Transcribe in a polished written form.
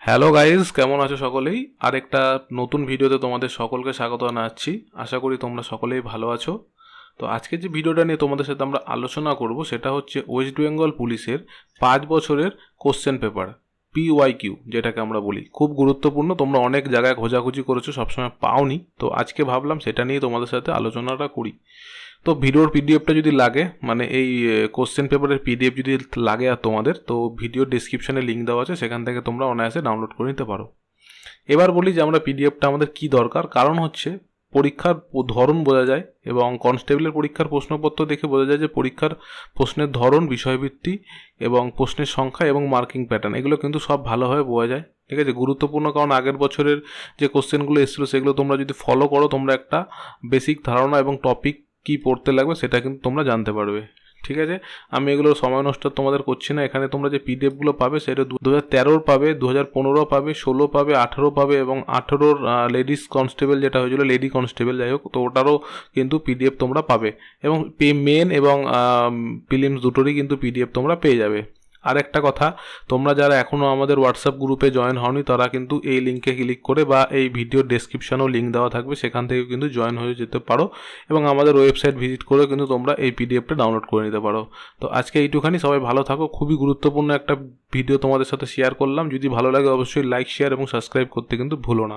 Hello guys, কেমন আছো সকলেই? আরেকটা নতুন ভিডিওতে তোমাদের সকলকে স্বাগত জানাচ্ছি। আশা করি তোমরা সকলেই ভালো আছো। তো আজকে যে ভিডিওটা নিয়ে তোমাদের সাথে আমরা আলোচনা করব সেটা হচ্ছে ওয়েস্ট বেঙ্গল পুলিশের 5 বছরের কোশ্চেন পেপার, PYQ যেটাকে আমরা বলি। খুব গুরুত্বপূর্ণ, তোমরা অনেক জায়গায় খোঁজাখুঁজি করেছো, সবসময় পাওনি। তো আজকে ভাবলাম সেটা নিয়ে তোমাদের সাথে আলোচনাটা করি। তো ভিডিওর পিডিএফটা যদি লাগে, মানে এই কোশ্চেন পেপারের পিডিএফ যদি লাগে আর তোমাদের, তো ভিডিও ডিসক্রিপশানে লিঙ্ক দেওয়া আছে, সেখান থেকে তোমরা অনায়াসে ডাউনলোড করে নিতে পারো। এবার বলি যে আমরা পিডিএফটা আমাদের কি দরকার। কারণ হচ্ছে পরীক্ষার ধরন বোঝা যায়, এবং কনস্টেবলের পরীক্ষার প্রশ্নপত্র দেখে বোঝা যায় যে পরীক্ষার প্রশ্নের ধরন, বিষয়ভিত্তি এবং প্রশ্নের সংখ্যা এবং মার্কিং প্যাটার্ন, এগুলো কিন্তু সব ভালোভাবে বোঝা যায়। ঠিক আছে, গুরুত্বপূর্ণ, কারণ আগের বছরের যে কোশ্চেনগুলো এসেছিলো সেগুলো তোমরা যদি ফলো করো, তোমরা একটা বেসিক ধারণা এবং টপিক কি পড়তে লাগবে সেটা কিন্তু তোমরা জানতে পারবে। ঠিক আছে, আমি এগুলোর সময় নষ্ট তোমাদের করছি না। এখানে তোমরা যে পিডিএফগুলো পাবে সেটা 2013 পাবে, 2015 পাবে, 16 পাবে, 18 পাবে, এবং 18-র লেডিস কনস্টেবল যেটা হয়েছিল, লেডি কনস্টেবল যাই হোক, তো ওটারও কিন্তু পিডিএফ তোমরা পাবে। এবং মেন এবং প্রিলিমস দুটোরই কিন্তু পিডিএফ তোমরা পেয়ে যাবে। আর একটা কথা, তোমরা যারা এখনও আমাদের হোয়াটসঅ্যাপ গ্রুপে জয়েন হওনি তারা কিন্তু এই লিঙ্কে ক্লিক করে, বা এই ভিডিওর ডেসক্রিপশানেও লিঙ্ক দেওয়া থাকবে, সেখান থেকে কিন্তু জয়েন হয়ে যেতে পারো, এবং আমাদের ওয়েবসাইট ভিজিট করে কিন্তু তোমরা এই পিডিএফটা ডাউনলোড করে নিতে পারো। তো আজকে এইটুখানি, সবাই ভালো থাকো। খুবই গুরুত্বপূর্ণ একটা ভিডিও তোমাদের সাথে শেয়ার করলাম। যদি ভালো লাগে অবশ্যই লাইক, শেয়ার এবং সাবস্ক্রাইব করতে কিন্তু ভুলো না।